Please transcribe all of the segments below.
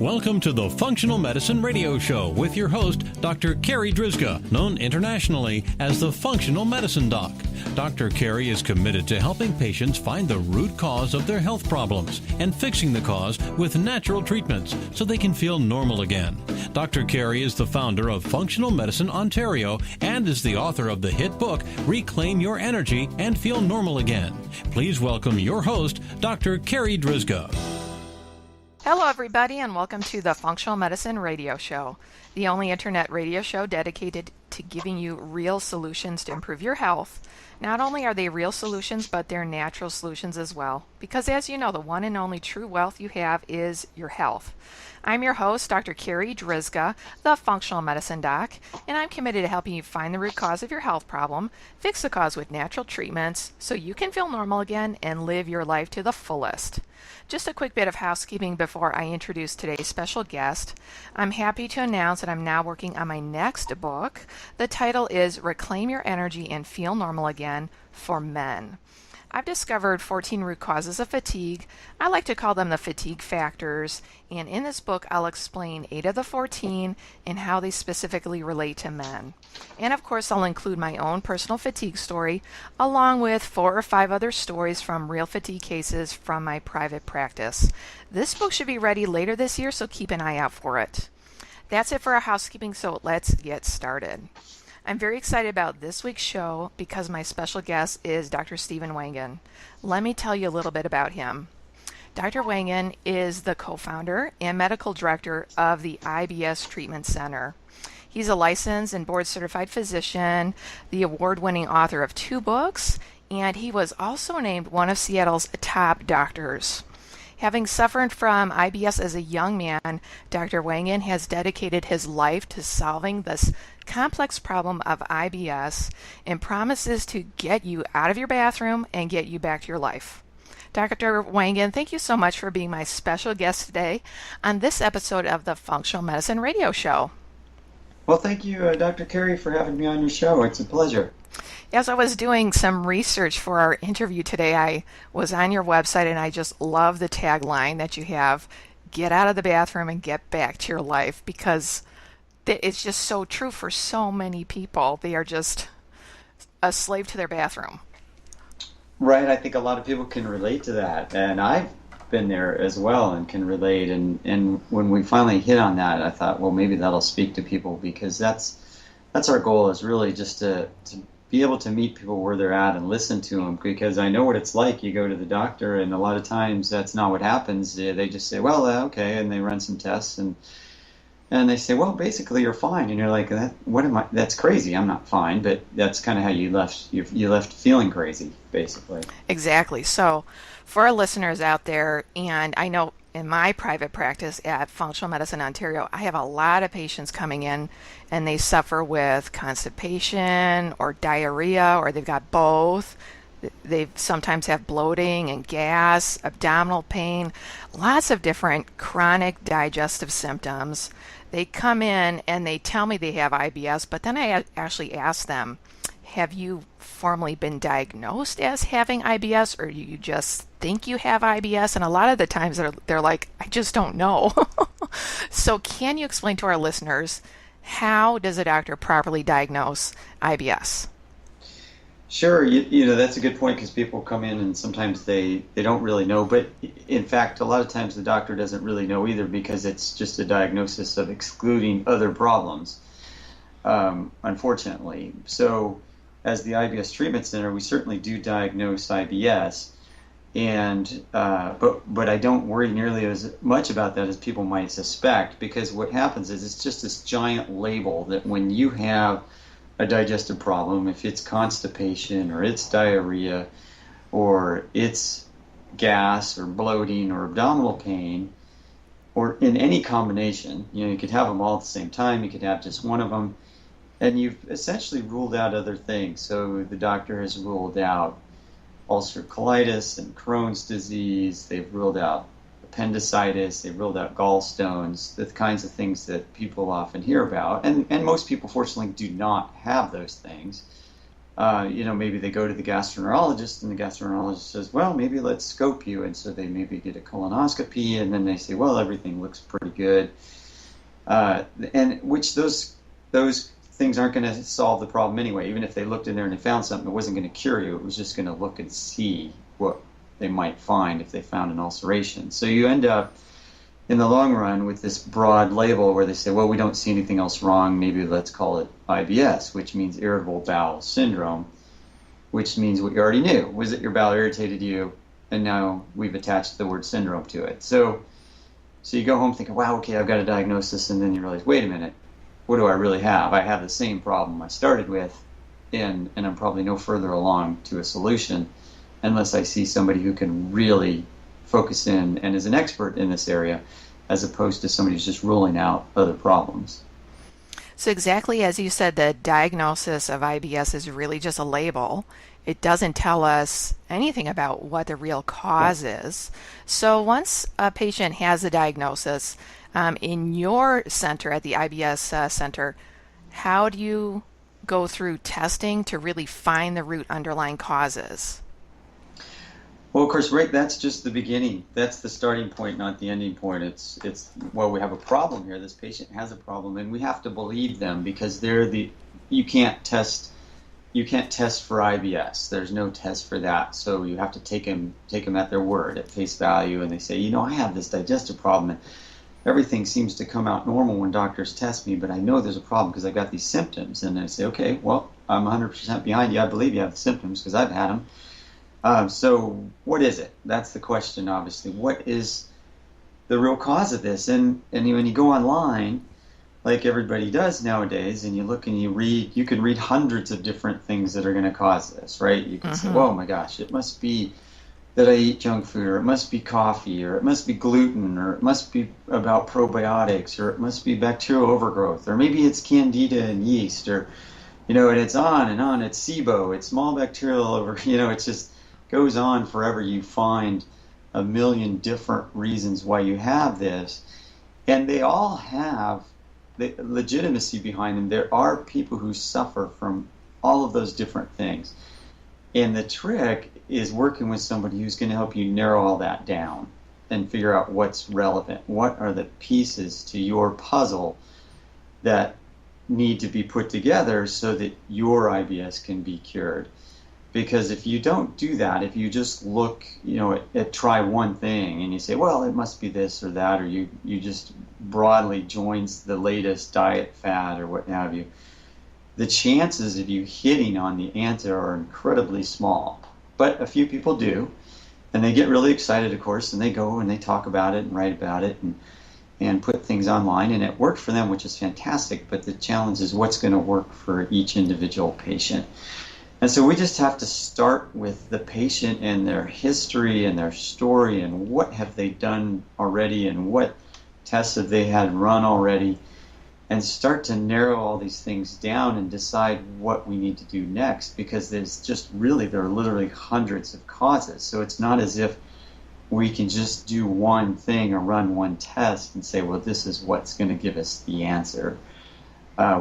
Welcome to the Functional Medicine Radio Show with your host, Dr. Carri Drzyzga, known internationally as the Functional Medicine Doc. Dr. Carri is committed to helping patients find the root cause of their health problems and fixing the cause with natural treatments so they can feel normal again. Dr. Carri is the founder of Functional Medicine Ontario and is the author of the hit book, Reclaim Your Energy and Feel Normal Again. Please welcome your host, Dr. Carri Drzyzga. Hello, everybody, and welcome to the Functional Medicine Radio Show, the only internet radio show dedicated to giving you real solutions to improve your health. Not only are they real solutions, but they're natural solutions as well, because as you know, the one and only true wealth you have is your health. I'm your host, Dr. Carri Drzyzga, the Functional Medicine Doc, and I'm committed to helping you find the root cause of your health problem, fix the cause with natural treatments, so you can feel normal again and live your life to the fullest. Just a quick bit of housekeeping before I introduce today's special guest. I'm happy to announce that I'm now working on my next book. The title is Reclaim Your Energy and Feel Normal Again for Men. I've discovered 14 root causes of fatigue. I like to call them the fatigue factors, and in this book I'll explain 8 of the 14 and how they specifically relate to men. And of course I'll include my own personal fatigue story, along with 4 or 5 other stories from real fatigue cases from my private practice. This book should be ready later this year, so keep an eye out for it. That's it for our housekeeping, so let's get started. I'm very excited about this week's show because my special guest is Dr. Stephen Wangen. Let me tell you a little bit about him. Dr. Wangen is the co-founder and medical director of the IBS Treatment Center. He's a licensed and board-certified physician, the award-winning author of 2 books, and he was also named one of Seattle's top doctors. Having suffered from IBS as a young man, Dr. Wangen has dedicated his life to solving this complex problem of IBS and promises to get you out of your bathroom and get you back to your life. Dr. Wangen, thank you so much for being my special guest today on this episode of the Functional Medicine Radio Show. Well, thank you, Dr. Carri, for having me on your show. It's a pleasure. As I was doing some research for our interview today, I was on your website and I just love the tagline that you have, get out of the bathroom and get back to your life, because it's just so true for so many people. They are just a slave to their bathroom. Right. I think a lot of people can relate to that. And I've been there as well and can relate. And when we finally hit on that, I thought, well, maybe that'll speak to people, because that's our goal, is really just to be able to meet people where they're at and listen to them, because I know what it's like. You go to the doctor and a lot of times that's not what happens. They just say, well, okay, and they run some tests and they say, well, basically you're fine, and you're like, that's crazy. I'm not fine. But that's kind of how you left feeling crazy, basically. Exactly. So for our listeners out there, and I know in my private practice at Functional Medicine Ontario, I have a lot of patients coming in and they suffer with constipation or diarrhea, or they've got both. They sometimes have bloating and gas, abdominal pain, lots of different chronic digestive symptoms. They come in and they tell me they have IBS, but then I actually ask them, have you formally been diagnosed as having IBS, or you just think you have IBS? And a lot of the times they're like, I just don't know. So can you explain to our listeners, how does a doctor properly diagnose IBS? Sure. You know, that's a good point, because people come in and sometimes they don't really know. But in fact, a lot of times the doctor doesn't really know either, because it's just a diagnosis of excluding other problems, unfortunately. So as the IBS Treatment Center, we certainly do diagnose IBS, and but I don't worry nearly as much about that as people might suspect, because what happens is it's just this giant label that when you have a digestive problem, if it's constipation or it's diarrhea or it's gas or bloating or abdominal pain, or in any combination, you could have them all at the same time, you could have just one of them, and you've essentially ruled out other things. So the doctor has ruled out ulcerative colitis and Crohn's disease, they've ruled out appendicitis, they've ruled out gallstones, the kinds of things that people often hear about. And most people, fortunately, do not have those things. Maybe they go to the gastroenterologist and the gastroenterologist says, well, maybe let's scope you. And so they maybe get a colonoscopy and then they say, well, everything looks pretty good. And which those things aren't going to solve the problem anyway. Even if they looked in there and they found something, it wasn't going to cure you. It was just going to look and see what they might find if they found an ulceration. So you end up in the long run with this broad label where they say, well, we don't see anything else wrong. Maybe let's call it IBS, which means Irritable Bowel Syndrome, which means what you already knew, was that your bowel irritated you, and now we've attached the word syndrome to it. So you go home thinking, wow, okay, I've got a diagnosis, and then you realize, wait a minute, what do I really have? I have the same problem I started with, and I'm probably no further along to a solution unless I see somebody who can really focus in and is an expert in this area, as opposed to somebody who's just ruling out other problems. So exactly as you said, the diagnosis of IBS is really just a label. It doesn't tell us anything about what the real cause is. So once a patient has a diagnosis, in your center at the IBS center, how do you go through testing to really find the root underlying causes? Well, of course, right, that's just the beginning. That's the starting point, not the ending point. It's well, we have a problem here. This patient has a problem, and we have to believe them because you can't test for IBS. There's no test for that. So you have to take them at their word, at face value, and they say, I have this digestive problem, and everything seems to come out normal when doctors test me, but I know there's a problem because I got these symptoms. And I say, okay, well, I'm 100% behind you. I believe you have the symptoms because I've had them. So what is it? That's the question, obviously. What is the real cause of this? And when you go online, like everybody does nowadays, and you look and you read, you can read hundreds of different things that are going to cause this, right? You can say, oh my gosh, it must be that I eat junk food, or it must be coffee, or it must be gluten, or it must be about probiotics, or it must be bacterial overgrowth, or maybe it's candida and yeast, or, and it's on and on. It's SIBO, it's small bacterial it's just goes on forever. You find a million different reasons why you have this, and they all have the legitimacy behind them. There are people who suffer from all of those different things, and the trick is working with somebody who's going to help you narrow all that down and figure out what's relevant. What are the pieces to your puzzle that need to be put together so that your IBS can be cured? Because if you don't do that, if you just look, at try one thing and you say, well, it must be this or that, or you just broadly joins the latest diet fad or what have you, the chances of you hitting on the answer are incredibly small. But a few people do, and they get really excited, of course, and they go and they talk about it and write about it and put things online, and it worked for them, which is fantastic. But the challenge is what's going to work for each individual patient. And so we just have to start with the patient and their history and their story and what have they done already and what tests have they had run already, and start to narrow all these things down and decide what we need to do next, because there are literally hundreds of causes. So it's not as if we can just do one thing or run one test and say, well, this is what's going to give us the answer.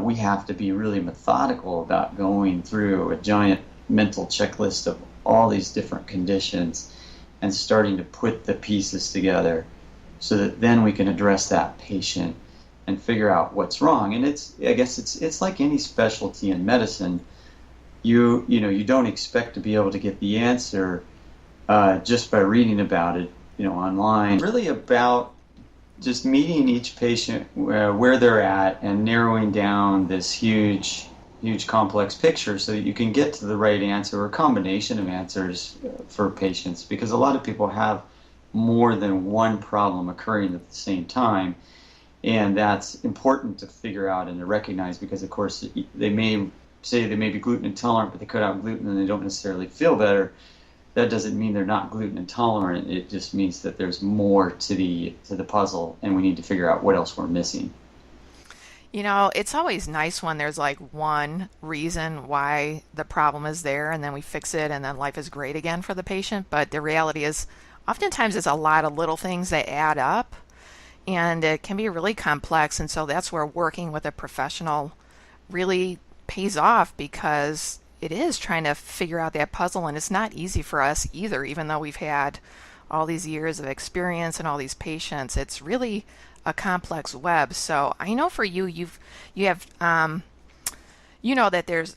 We have to be really methodical about going through a giant mental checklist of all these different conditions and starting to put the pieces together so that then we can address that patient and figure out what's wrong. And I guess it's like any specialty in medicine. You don't expect to be able to get the answer just by reading about it, online. It's really about just meeting each patient where they're at and narrowing down this huge complex picture so that you can get to the right answer or combination of answers for patients, because a lot of people have more than one problem occurring at the same time, and that's important to figure out and to recognize, because of course they may say they may be gluten intolerant, but they cut out gluten and they don't necessarily feel better. That doesn't mean they're not gluten intolerant. It just means that there's more to the puzzle, and we need to figure out what else we're missing. It's always nice when there's like one reason why the problem is there, and then we fix it, and then life is great again for the patient. But the reality is, oftentimes it's a lot of little things that add up, and it can be really complex. And so that's where working with a professional really pays off, because it is trying to figure out that puzzle, and it's not easy for us either, even though we've had all these years of experience and all these patients. It's really a complex web. So I know for you, you have you know that there's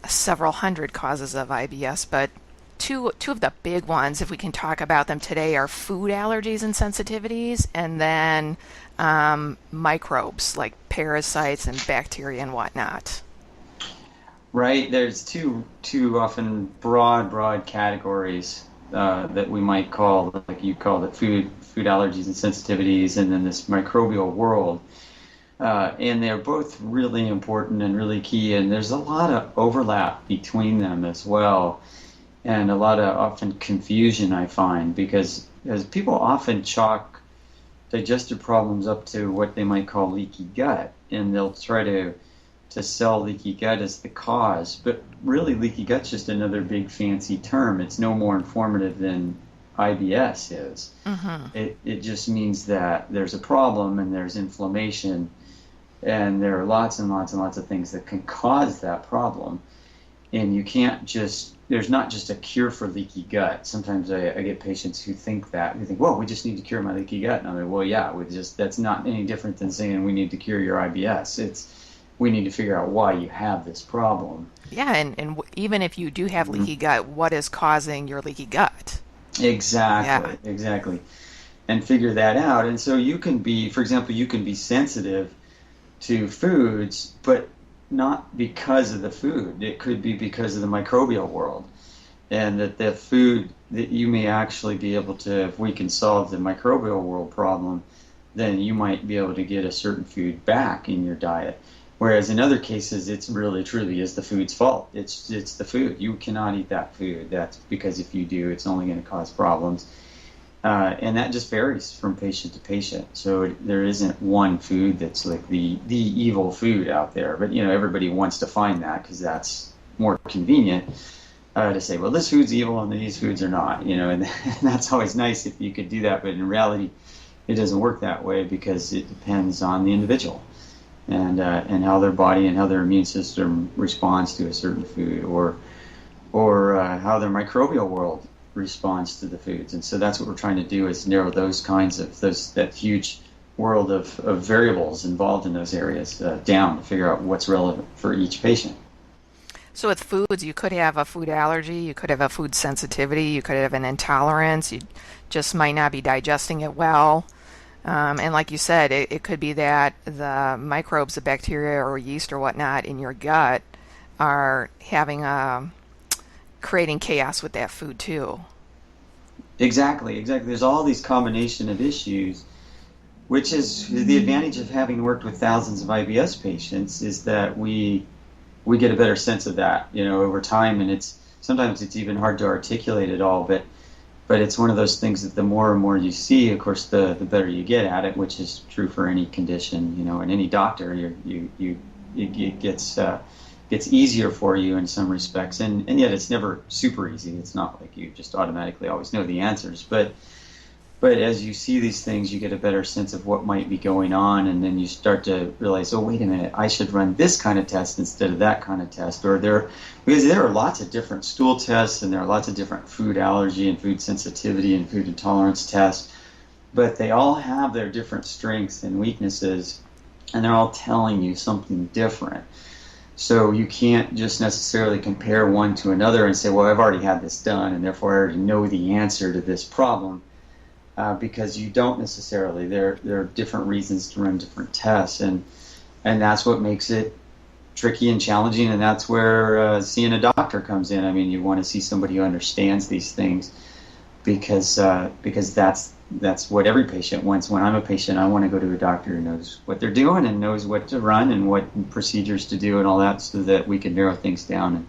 several hundred causes of IBS, but two of the big ones, if we can talk about them today, are food allergies and sensitivities, and then microbes like parasites and bacteria and whatnot. Right. There's two often broad categories that we might call, like you called it, food allergies and sensitivities, and then this microbial world. And they're both really important and really key, and there's a lot of overlap between them as well, and a lot of often confusion, I find, because as people often chalk digestive problems up to what they might call leaky gut, and they'll try to sell leaky gut as the cause, but really leaky gut's just another big fancy term. It's no more informative than IBS is. Mm-hmm. It just means that there's a problem and there's inflammation, and there are lots and lots and lots of things that can cause that problem. And you can't just, there's not just a cure for leaky gut. Sometimes I get patients who think that, who think, well, we just need to cure my leaky gut. And I'm like, well, yeah, that's not any different than saying we need to cure your IBS. We need to figure out why you have this problem. Yeah, and even if you do have leaky gut, what is causing your leaky gut? Exactly. And figure that out. And so you can be, for example, you can be sensitive to foods, but not because of the food. It could be because of the microbial world. And that the food that you may actually be able to, if we can solve the microbial world problem, then you might be able to get a certain food back in your diet. Whereas in other cases, it's really truly is the food's fault. It's the food. You cannot eat that food. That's because if you do, it's only going to cause problems. And that just varies from patient to patient. So there isn't one food that's like the evil food out there. But everybody wants to find that because that's more convenient to say, well, this food's evil and these foods are not. And that's always nice if you could do that. But in reality, it doesn't work that way because it depends on the individual. And how their body and how their immune system responds to a certain food, or how their microbial world responds to the foods. And so that's what we're trying to do, is narrow those kinds of that huge world of variables involved in those areas down to figure out what's relevant for each patient. So with foods, you could have a food allergy, you could have a food sensitivity, you could have an intolerance, you just might not be digesting it well. And like you said, it could be that the microbes, the bacteria or yeast or whatnot in your gut are creating chaos with that food too. Exactly. There's all these combination of issues, which is the advantage of having worked with thousands of IBS patients, is that we get a better sense of that, over time. And sometimes it's even hard to articulate it all, but it's one of those things that the more and more you see, of course, the better you get at it, which is true for any condition, and any doctor. It gets easier for you in some respects, and yet it's never super easy. It's not like you just automatically always know the answers, but as you see these things, you get a better sense of what might be going on, and then you start to realize, oh, wait a minute, I should run this kind of test instead of that kind of test. Because there are lots of different stool tests, and there are lots of different food allergy and food sensitivity and food intolerance tests, but they all have their different strengths and weaknesses, and they're all telling you something different. So you can't just necessarily compare one to another and say, well, I've already had this done, and therefore I already know the answer to this problem. Because you don't necessarily. There are different reasons to run different tests, and that's what makes it tricky and challenging, and that's where seeing a doctor comes in. I mean, you want to see somebody who understands these things, because that's what every patient wants. When I'm a patient, I want to go to a doctor who knows what they're doing and knows what to run and what procedures to do and all that, so that we can narrow things down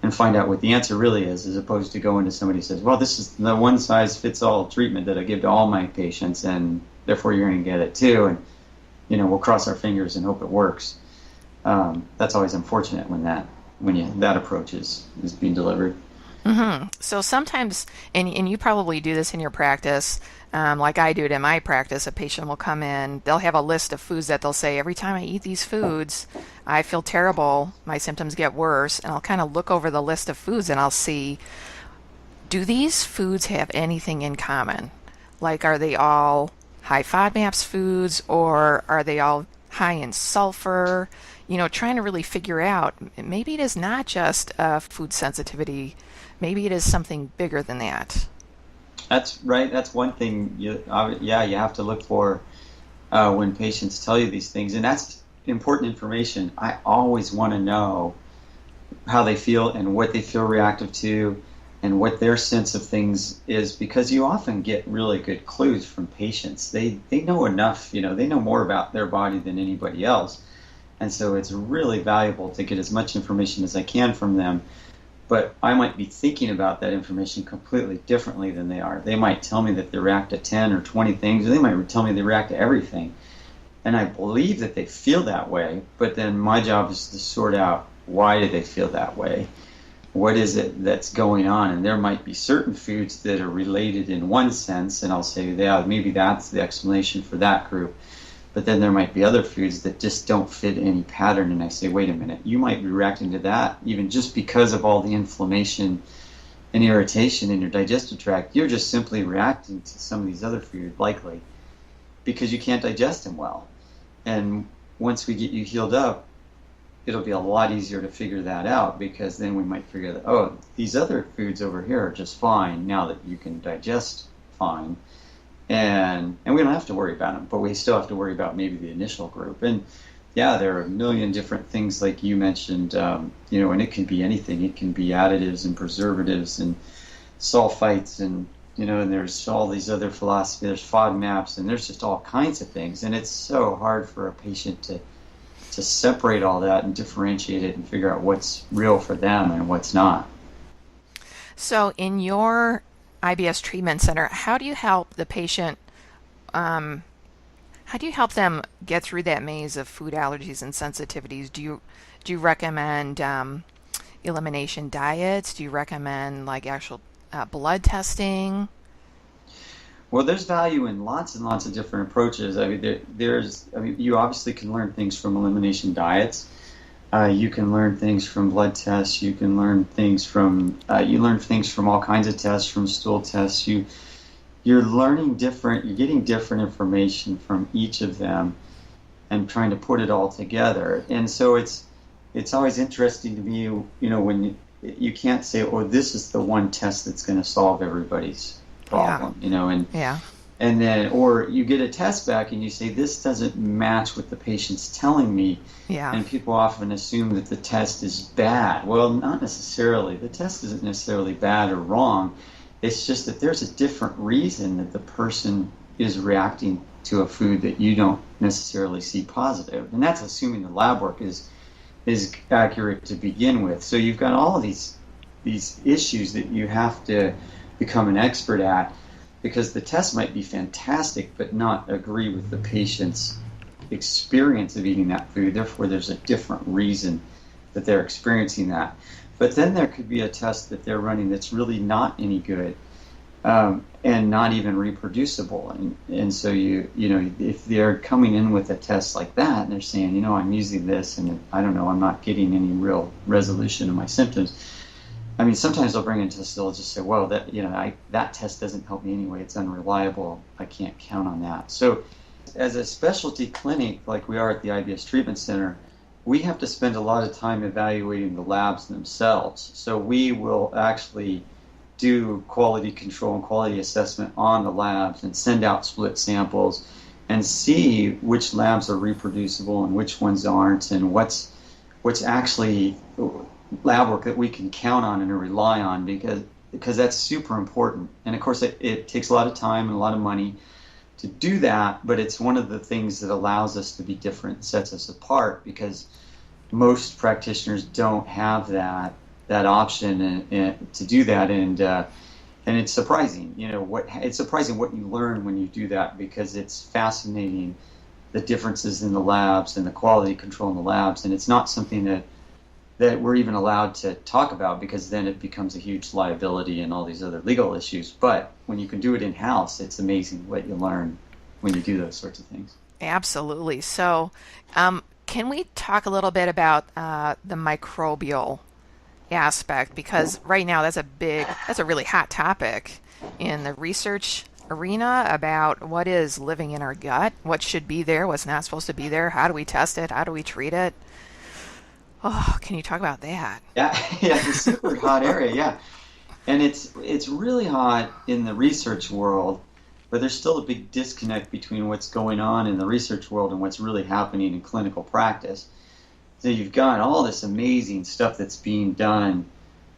and find out what the answer really is, as opposed to going to somebody who says, well, this is the one-size-fits-all treatment that I give to all my patients, and therefore you're going to get it too, and we'll cross our fingers and hope it works. That's always unfortunate when that approach is being delivered. So sometimes, and you probably do this in your practice, like I do it in my practice, a patient will come in, they'll have a list of foods that they'll say, every time I eat these foods, I feel terrible, my symptoms get worse, and I'll kind of look over the list of foods and I'll see, do these foods have anything in common? Like, are they all high FODMAPs foods, or are they all high in sulfur? Trying to really figure out, maybe it is not just a food sensitivity, maybe it is something bigger than that. That's right. That's one thing you have to look for when patients tell you these things, and that's important information. I always want to know how they feel and what they feel reactive to and what their sense of things is, because you often get really good clues from patients. They know enough, they know more about their body than anybody else. And so it's really valuable to get as much information as I can from them. But I might be thinking about that information completely differently than they are. They might tell me that they react to 10 or 20 things, or they might tell me they react to everything. And I believe that they feel that way, but then my job is to sort out, why do they feel that way? What is it that's going on? And there might be certain foods that are related in one sense, and I'll say, yeah, maybe that's the explanation for that group. But then there might be other foods that just don't fit any pattern, and I say, wait a minute, you might be reacting to that even just because of all the inflammation and irritation in your digestive tract. You're just simply reacting to some of these other foods, likely, because you can't digest them well. And once we get you healed up, it'll be a lot easier to figure that out, because then we might figure that, oh, these other foods over here are just fine now that you can digest fine. And we don't have to worry about them, but we still have to worry about maybe the initial group. And yeah, there are a million different things like you mentioned, and it can be anything. It can be additives and preservatives and sulfites, and and there's all these other philosophies. There's FODMAPs, and there's just all kinds of things. And it's so hard for a patient to separate all that and differentiate it and figure out what's real for them and what's not. So in your IBS treatment center, how do you help the patient, how do you help them get through that maze of food allergies and sensitivities? Do you recommend elimination diets? Do you recommend like actual blood testing? Well, there's value in lots and lots of different approaches. I mean, you obviously can learn things from elimination diets. You can learn things from blood tests. You can learn things from all kinds of tests, from stool tests. You're learning different. You're getting different information from each of them, and trying to put it all together. And so it's always interesting to me, when you can't say, oh, this is the one test that's going to solve everybody's problem, and then, or you get a test back and you say, this doesn't match what the patient's telling me, and people often assume that the test is bad. Well, not necessarily. The test isn't necessarily bad or wrong. It's just that there's a different reason that the person is reacting to a food that you don't necessarily see positive, and that's assuming the lab work is accurate to begin with. So you've got all of these issues that you have to become an expert at, because the test might be fantastic but not agree with the patient's experience of eating that food. Therefore, there's a different reason that they're experiencing that. But then there could be a test that they're running that's really not any good, and not even reproducible. And so if they're coming in with a test like that and they're saying, I'm using this and I don't know, I'm not getting any real resolution of my symptoms. I mean, sometimes they'll bring in tests, they'll just say, well, that test doesn't help me anyway, it's unreliable, I can't count on that. So as a specialty clinic like we are at the IBS Treatment Center, we have to spend a lot of time evaluating the labs themselves. So we will actually do quality control and quality assessment on the labs and send out split samples and see which labs are reproducible and which ones aren't, and what's actually lab work that we can count on and rely on, because that's super important. And of course it takes a lot of time and a lot of money to do that, but it's one of the things that allows us to be different, sets us apart, because most practitioners don't have that option and to do that, and it's surprising. It's surprising what you learn when you do that, because it's fascinating, the differences in the labs and the quality control in the labs, and it's not something that that we're even allowed to talk about, because then it becomes a huge liability and all these other legal issues. But when you can do it in-house, it's amazing what you learn when you do those sorts of things. Absolutely. So, can we talk a little bit about the microbial aspect? Because right now that's a really hot topic in the research arena about what is living in our gut, what should be there, what's not supposed to be there, how do we test it, how do we treat it? Oh, can you talk about that? Yeah, yeah, it's a super hot area, yeah. And it's really hot in the research world, but there's still a big disconnect between what's going on in the research world and what's really happening in clinical practice. So you've got all this amazing stuff that's being done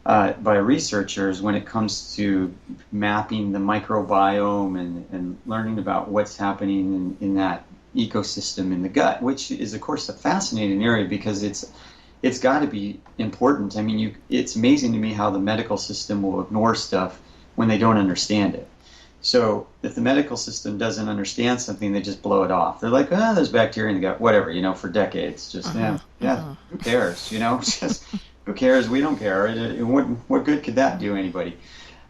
by researchers when it comes to mapping the microbiome and learning about what's happening in that ecosystem in the gut, which is, of course, a fascinating area because it's got to be important. I mean, it's amazing to me how the medical system will ignore stuff when they don't understand it. So if the medical system doesn't understand something, they just blow it off. They're like, there's bacteria in the gut, whatever, for decades. Just, who cares, just who cares? We don't care. What good could that do anybody?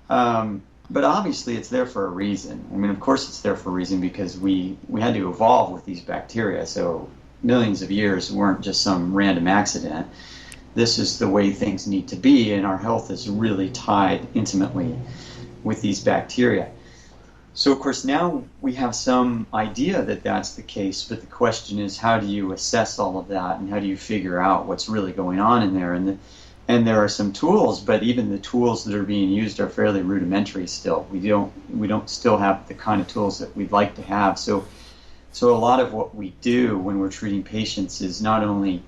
But obviously it's there for a reason. I mean, of course it's there for a reason because we had to evolve with these bacteria. So millions of years weren't just some random accident. This is the way things need to be, and our health is really tied intimately with these bacteria. So, of course, now we have some idea that that's the case, but the question is, how do you assess all of that, and how do you figure out what's really going on in there? And there are some tools, but even the tools that are being used are fairly rudimentary still. We don't still have the kind of tools that we'd like to have. So a lot of what we do when we're treating patients is not only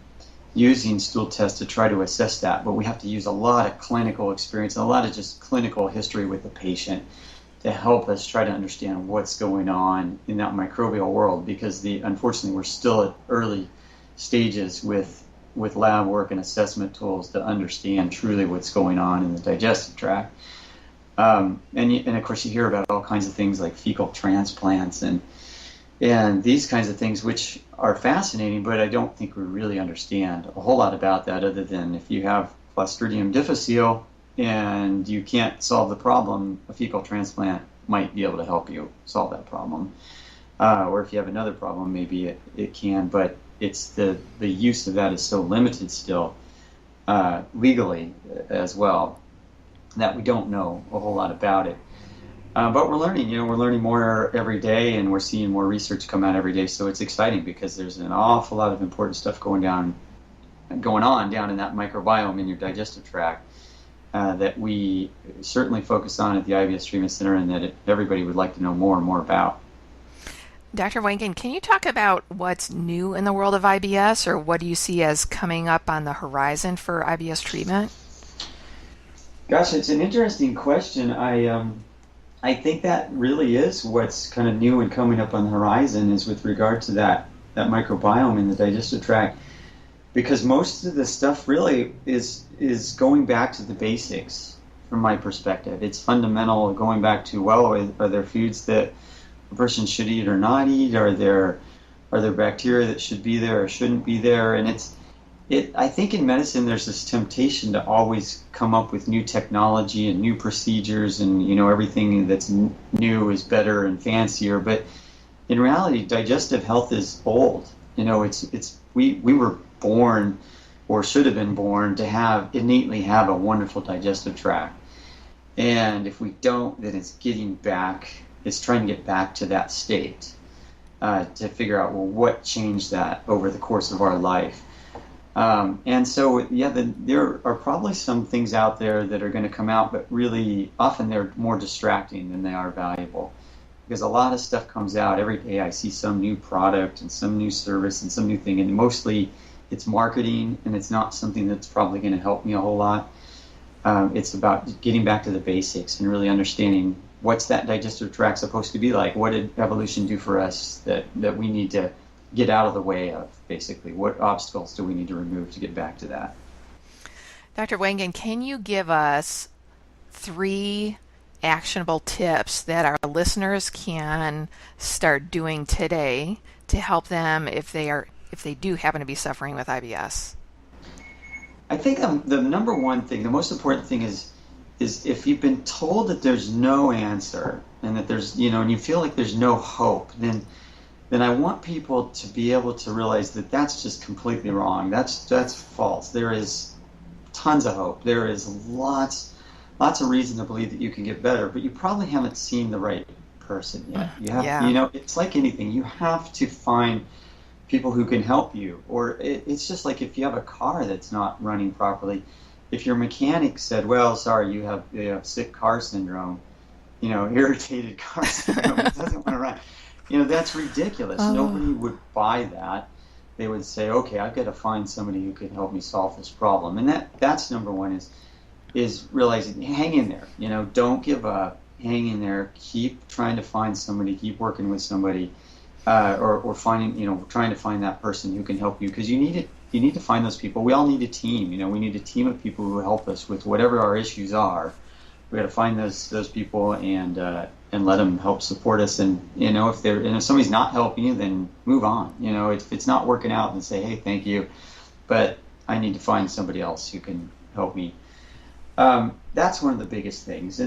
using stool tests to try to assess that, but we have to use a lot of clinical experience, a lot of just clinical history with the patient to help us try to understand what's going on in that microbial world, because unfortunately we're still at early stages with lab work and assessment tools to understand truly what's going on in the digestive tract. And of course you hear about all kinds of things like fecal transplants and these kinds of things, which are fascinating, but I don't think we really understand a whole lot about that, other than if you have Clostridium difficile and you can't solve the problem, a fecal transplant might be able to help you solve that problem. Or if you have another problem, maybe it can, but it's the use of that is so limited still, legally as well, that we don't know a whole lot about it. But we're learning more every day, and we're seeing more research come out every day, so it's exciting because there's an awful lot of important stuff going on down in that microbiome in your digestive tract. That we certainly focus on at the IBS Treatment Center, and that everybody would like to know more and more about. Dr. Wangen, can you talk about what's new in the world of IBS, or what do you see as coming up on the horizon for IBS treatment? Gosh, it's an interesting question. I think that really is what's kind of new and coming up on the horizon, is with regard to that microbiome in the digestive tract. Because most of the stuff really is going back to the basics from my perspective. It's fundamental, going back to, are there foods that a person should eat or not eat? Are there bacteria that should be there or shouldn't be there? And I think in medicine there's this temptation to always come up with new technology and new procedures, and everything that's new is better and fancier. But in reality, digestive health is old. We were born, or should have been born, to innately have a wonderful digestive tract. And if we don't, then it's trying to get back to that state, to figure out, what changed that over the course of our life. And so, there are probably some things out there that are going to come out, but really often they're more distracting than they are valuable. Because a lot of stuff comes out every day. I see some new product and some new service and some new thing, and mostly it's marketing, and it's not something that's probably going to help me a whole lot. It's about getting back to the basics and really understanding what's that digestive tract supposed to be like. What did evolution do for us that we need to get out of the way of, basically? What obstacles do we need to remove to get back to that? Dr. Wangen, can you give us 3 actionable tips that our listeners can start doing today to help them if they do happen to be suffering with IBS? I think the number one thing, the most important thing is if you've been told that there's no answer and that there's, and you feel like there's no hope, then I want people to be able to realize that that's just completely wrong. That's false. There is tons of hope. There is lots of reason to believe that you can get better, but you probably haven't seen the right person yet. You have, it's like anything. You have to find people who can help you, or it's just like if you have a car that's not running properly. If your mechanic said, "Well, sorry, you have sick car syndrome," irritated car syndrome, it doesn't want to run. That's ridiculous. Nobody would buy that. They would say, "Okay, I've got to find somebody who can help me solve this problem." And that's number one is realizing, hang in there. Don't give up. Hang in there. Keep trying to find somebody. Keep working with somebody. Or finding, trying to find that person who can help you, because you need to find those people. We all need a team. We need a team of people who help us with whatever our issues are. We got to find those people and let them help support us. And if somebody's not helping you, then move on. If it's not working out, then say, "Hey, thank you, but I need to find somebody else who can help me." That's one of the biggest things.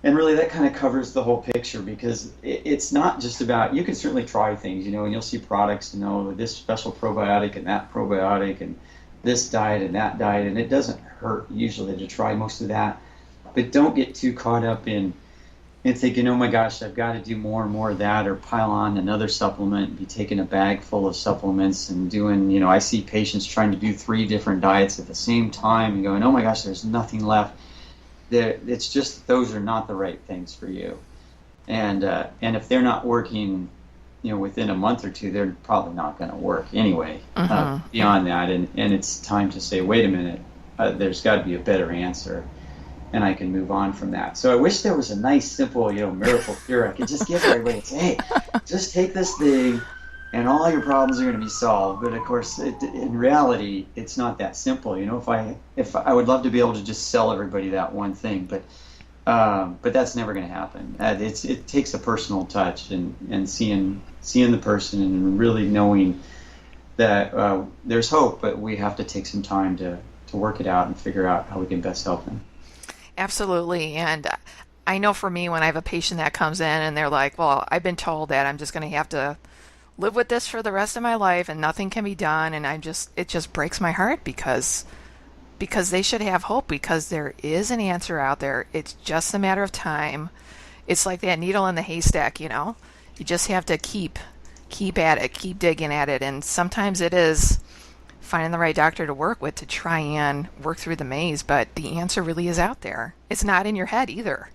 And really, that kind of covers the whole picture, because it's not just about, you can certainly try things, and you'll see products, this special probiotic and that probiotic and this diet and that diet, and it doesn't hurt usually to try most of that. But don't get too caught up in thinking, "Oh my gosh, I've got to do more and more of that," or pile on another supplement, be taking a bag full of supplements and doing, I see patients trying to do 3 different diets at the same time and going, "Oh my gosh, there's nothing left." It's just those are not the right things for you, and if they're not working, within a month or two, they're probably not going to work anyway. Beyond that, and it's time to say, "Wait a minute, there's got to be a better answer, and I can move on from that." So I wish there was a nice, simple, miracle cure I could just give everybody and say, "Hey, just take this thing, and all your problems are going to be solved." But of course, in reality, it's not that simple. If I would love to be able to just sell everybody that one thing, but that's never going to happen. It takes a personal touch and seeing the person and really knowing that there's hope, but we have to take some time to work it out and figure out how we can best help them. Absolutely. And I know for me, when I have a patient that comes in and they're like, "Well, I've been told that I'm just going to have to live with this for the rest of my life and nothing can be done," and it just breaks my heart, because they should have hope, because there is an answer out there. It's just a matter of time. It's like that needle in the haystack, you just have to keep at it, keep digging at it. And sometimes it is finding the right doctor to work with to try and work through the maze, but the answer really is out there. It's not in your head either.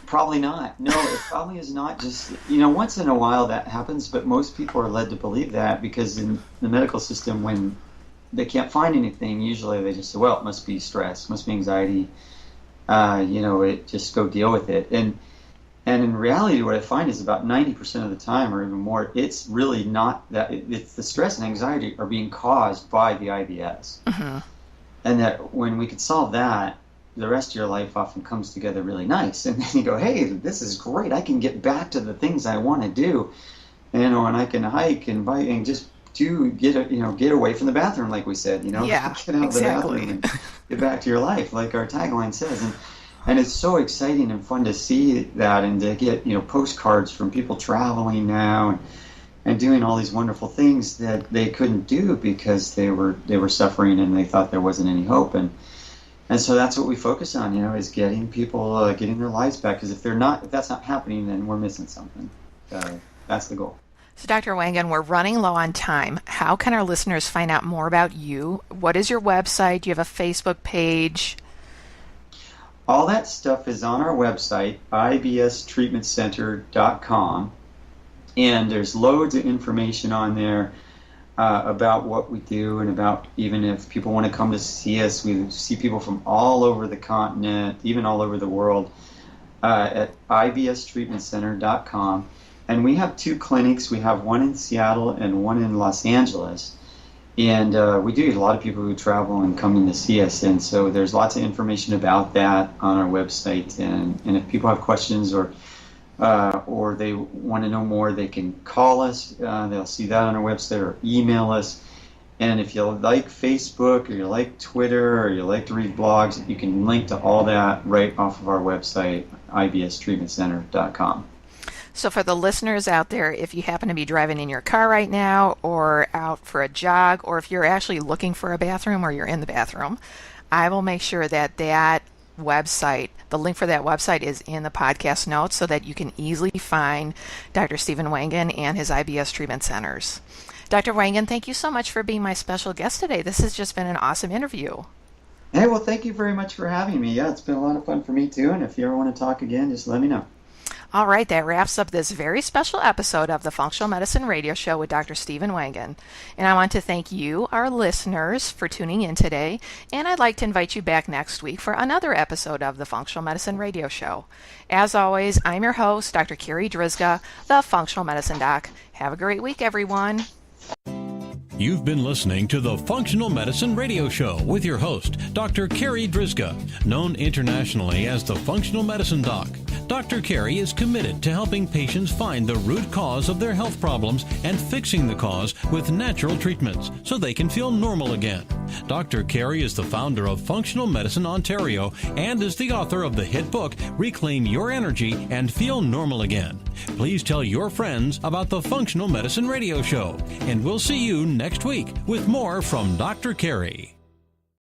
Probably not. No, it probably is not. Just, once in a while that happens, but most people are led to believe that, because in the medical system, when they can't find anything, usually they just say, "Well, it must be stress, must be anxiety, just go deal with it." And in reality, what I find is about 90% of the time, or even more, it's really not that. It's the stress and anxiety are being caused by the IBS. And that when we could solve that, the rest of your life often comes together really nice. And then you go, "Hey, this is great. I can get back to the things I want to do, and I can hike and bike and just get away from the bathroom," like we said, Yeah, get out of the bathroom and get back to your life, like our tagline says. And it's so exciting and fun to see that, and to get, postcards from people traveling now and doing all these wonderful things that they couldn't do because they were suffering and they thought there wasn't any hope. And so that's what we focus on, is getting people getting their lives back. Because if that's not happening, then we're missing something. That's the goal. So, Dr. Wangen, we're running low on time. How can our listeners find out more about you? What is your website? Do you have a Facebook page? All that stuff is on our website, ibstreatmentcenter.com. And there's loads of information on there about what we do, and about even if people want to come to see us. We see people from all over the continent, even all over the world, at ibstreatmentcenter.com. And we have 2 clinics. We have one in Seattle and one in Los Angeles. And we do get a lot of people who travel and come in to see us. And so there's lots of information about that on our website. And if people have questions or they want to know more, they can call us. They'll see that on our website, or email us. And if you like Facebook or you like Twitter or you like to read blogs, you can link to all that right off of our website, ibstreatmentcenter.com. So for the listeners out there, if you happen to be driving in your car right now or out for a jog, or if you're actually looking for a bathroom or you're in the bathroom, I will make sure that website, the link for that website is in the podcast notes so that you can easily find Dr. Stephen Wangen and his IBS treatment centers. Dr. Wangen, thank you so much for being my special guest today. This has just been an awesome interview. Hey, well, thank you very much for having me. Yeah, it's been a lot of fun for me too. And if you ever want to talk again, just let me know. All right, that wraps up this very special episode of the Functional Medicine Radio Show with Dr. Stephen Wangen. And I want to thank you, our listeners, for tuning in today. And I'd like to invite you back next week for another episode of the Functional Medicine Radio Show. As always, I'm your host, Dr. Carri Drzyzga, the Functional Medicine Doc. Have a great week, everyone. You've been listening to the Functional Medicine Radio Show with your host, Dr. Carri Drzyzga, known internationally as the Functional Medicine Doc. Dr. Carri is committed to helping patients find the root cause of their health problems and fixing the cause with natural treatments so they can feel normal again. Dr. Carri is the founder of Functional Medicine Ontario and is the author of the hit book, Reclaim Your Energy and Feel Normal Again. Please tell your friends about the Functional Medicine Radio Show, and we'll see you next week with more from Dr. Carri.